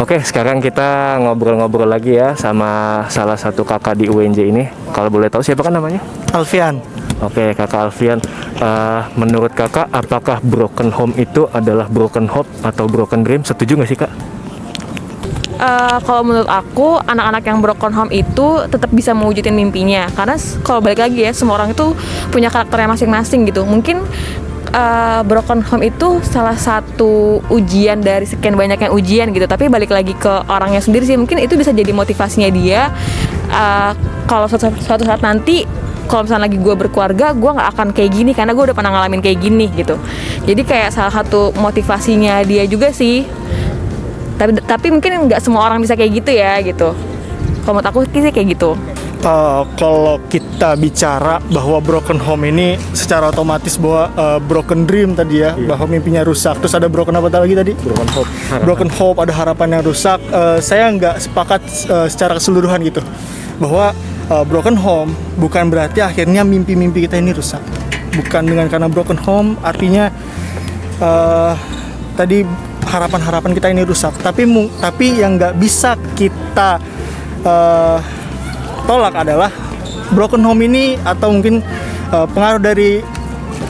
Oke, sekarang kita ngobrol-ngobrol lagi ya sama salah satu kakak di UNJ ini. Kalau boleh tahu siapa kan namanya? Alfian. Oke, kakak Alfian. Menurut kakak, apakah broken home itu adalah broken hope atau broken dream? Setuju nggak sih kak? Kalau menurut aku, anak-anak yang broken home itu tetap bisa mewujudin mimpinya. Karena kalau balik lagi ya, semua orang itu punya karakternya masing-masing gitu. Mungkin broken home itu salah satu ujian dari sekian banyaknya ujian gitu. Tapi balik lagi ke orangnya sendiri sih. Mungkin itu bisa jadi motivasinya dia. Kalau suatu saat nanti, kalau misalnya lagi gue berkeluarga, gue nggak akan kayak gini karena gue udah pernah ngalamin kayak gini gitu. Jadi kayak salah satu motivasinya dia juga sih. Tapi mungkin nggak semua orang bisa kayak gitu ya gitu. Kalau menurut aku sih kayak gitu. Kalau kita bicara bahwa broken home ini secara otomatis bahwa broken dream tadi ya, bahwa mimpinya rusak. Terus ada broken apa lagi tadi? Broken hope. Broken hope, ada harapan yang rusak. Saya nggak sepakat secara keseluruhan gitu. Bahwa broken home bukan berarti akhirnya mimpi-mimpi kita ini rusak. Bukan dengan karena broken home artinya tadi harapan-harapan kita ini rusak. Tapi yang nggak bisa kita tolak adalah broken home ini atau mungkin pengaruh dari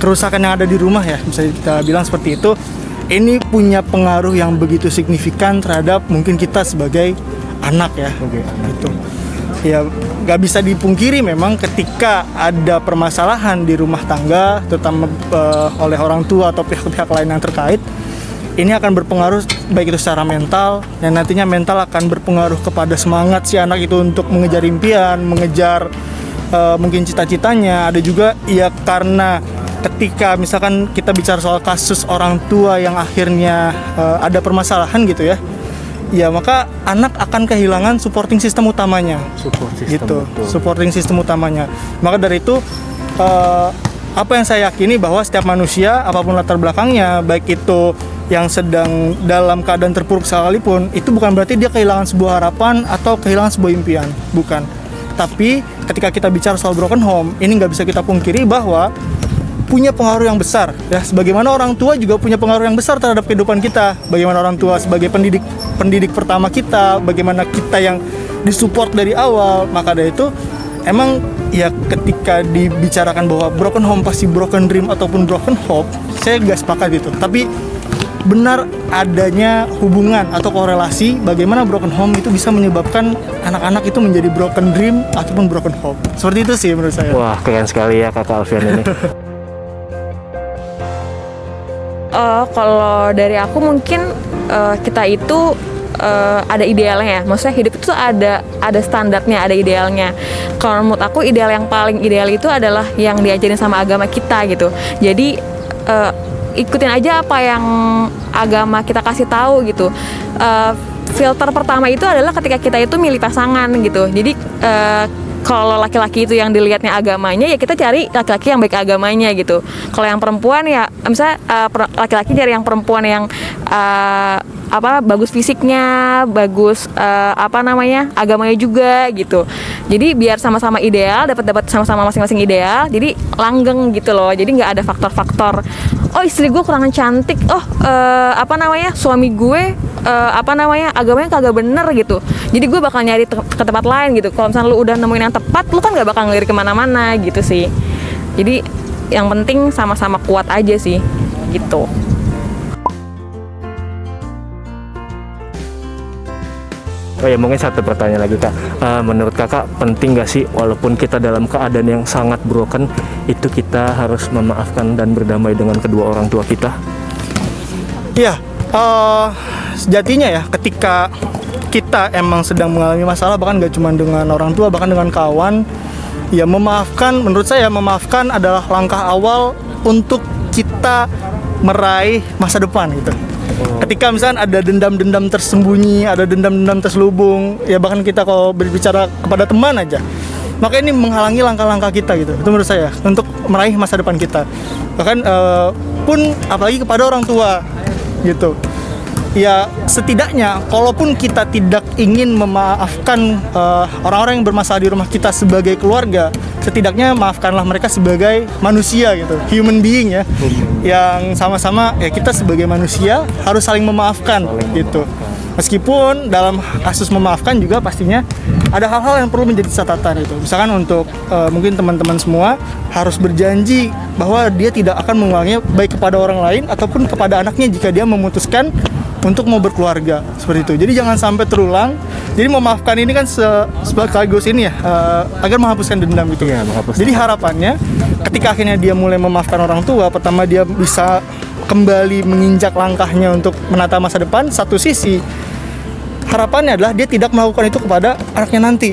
kerusakan yang ada di rumah ya, bisa kita bilang seperti itu. Ini punya pengaruh yang begitu signifikan terhadap mungkin kita sebagai anak ya. Gitu. Ya nggak bisa dipungkiri memang ketika ada permasalahan di rumah tangga, terutama oleh orang tua atau pihak-pihak lain yang terkait, ini akan berpengaruh baik itu secara mental, dan nantinya mental akan berpengaruh kepada semangat si anak itu untuk mengejar impian, mengejar mungkin cita-citanya. Ada juga ya karena ketika misalkan kita bicara soal kasus orang tua yang akhirnya ada permasalahan gitu ya, ya maka anak akan kehilangan supporting system utamanya. Supporting system utamanya. Maka dari itu apa yang saya yakini bahwa setiap manusia apapun latar belakangnya, baik itu yang sedang dalam keadaan terpuruk sekalipun, itu bukan berarti dia kehilangan sebuah harapan atau kehilangan sebuah impian, bukan. Tapi ketika kita bicara soal broken home, ini nggak bisa kita pungkiri bahwa punya pengaruh yang besar ya. Sebagaimana orang tua juga punya pengaruh yang besar terhadap kehidupan kita. Bagaimana orang tua sebagai pendidik pertama kita, bagaimana kita yang disupport dari awal. Maka dari itu emang ya ketika dibicarakan bahwa broken home pasti broken dream ataupun broken hope, saya nggak sepakat itu. Tapi benar adanya hubungan atau korelasi bagaimana broken home itu bisa menyebabkan anak-anak itu menjadi broken dream ataupun broken hope. Seperti itu sih menurut saya. Wah, keren sekali ya kakak Alfian ini. Kalau dari aku mungkin kita itu ada idealnya ya. Maksudnya hidup itu ada standarnya, ada idealnya. Kalau menurut aku ideal yang paling ideal itu adalah yang diajarin sama agama kita gitu. Jadi ikutin aja apa yang agama kita kasih tahu gitu. Filter pertama itu adalah ketika kita itu milih pasangan gitu. Jadi kalau laki-laki itu yang dilihatnya agamanya, ya kita cari laki-laki yang baik agamanya gitu. Kalau yang perempuan ya misalnya laki-laki cari yang perempuan yang bagus fisiknya, bagus agamanya juga gitu. Jadi biar sama-sama ideal, dapat sama-sama masing-masing ideal, jadi langgeng gitu loh. Jadi nggak ada faktor-faktor istri gue kurang cantik, suami gue agamanya kagak bener gitu. Jadi gue bakal nyari ke tempat lain gitu. Kalau misalnya lu udah nemuin yang tepat, lu kan nggak bakal ngelirik kemana-mana gitu sih. Jadi yang penting sama-sama kuat aja sih gitu. Oh ya, mungkin satu pertanyaan lagi kak. Menurut kakak penting gak sih walaupun kita dalam keadaan yang sangat broken, itu kita harus memaafkan dan berdamai dengan kedua orang tua kita? Iya, sejatinya ya ketika kita emang sedang mengalami masalah, bahkan gak cuma dengan orang tua, bahkan dengan kawan, ya memaafkan, menurut saya memaafkan adalah langkah awal untuk kita meraih masa depan gitu. Ketika misalnya ada dendam-dendam tersembunyi, ada dendam-dendam terselubung, ya bahkan kita kalau berbicara kepada teman aja, maka ini menghalangi langkah-langkah kita gitu. Itu menurut saya untuk meraih masa depan kita. Bahkan pun apalagi kepada orang tua gitu. Ya setidaknya kalaupun kita tidak ingin memaafkan orang-orang yang bermasalah di rumah kita sebagai keluarga, setidaknya maafkanlah mereka sebagai manusia gitu, human being ya, yang sama-sama ya kita sebagai manusia harus saling memaafkan gitu. Meskipun dalam kasus memaafkan juga pastinya ada hal-hal yang perlu menjadi catatan itu. Misalkan untuk mungkin teman-teman semua harus berjanji bahwa dia tidak akan mengulanginya baik kepada orang lain ataupun kepada anaknya jika dia memutuskan untuk mau berkeluarga seperti itu. Jadi jangan sampai terulang. Jadi memaafkan ini kan sekaligus ini ya agar menghapuskan dendam gitu. Iya, menghapuskan. Jadi harapannya ketika akhirnya dia mulai memaafkan orang tua, pertama dia bisa kembali menginjak langkahnya untuk menata masa depan. Satu sisi harapannya adalah dia tidak melakukan itu kepada anaknya nanti.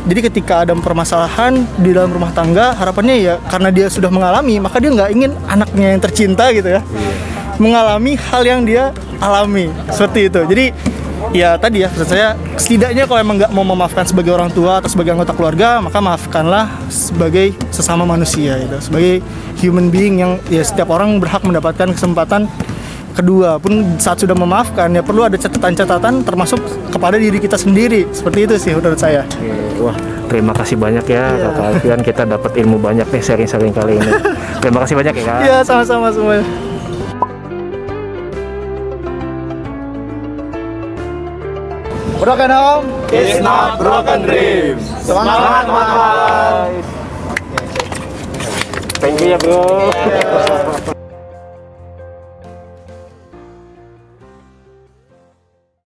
Jadi ketika ada permasalahan di dalam rumah tangga, harapannya ya karena dia sudah mengalami, maka dia nggak ingin anaknya yang tercinta gitu ya mengalami hal yang dia alami seperti itu. Jadi ya tadi ya maksud saya setidaknya kalau emang nggak mau memaafkan sebagai orang tua atau sebagai anggota keluarga, maka maafkanlah sebagai sesama manusia itu, sebagai human being yang ya setiap orang berhak mendapatkan kesempatan kedua. Pun saat sudah memaafkan ya perlu ada catatan-catatan termasuk kepada diri kita sendiri. Seperti itu sih menurut saya. Wah, terima kasih banyak ya Kakak Alfian, kita dapat ilmu banyak nih sharing-sharing kali ini. Terima kasih banyak ya Kak. Iya, sama-sama semuanya. Broken home It's not broken dreams. Semangat, Thank you ya bro.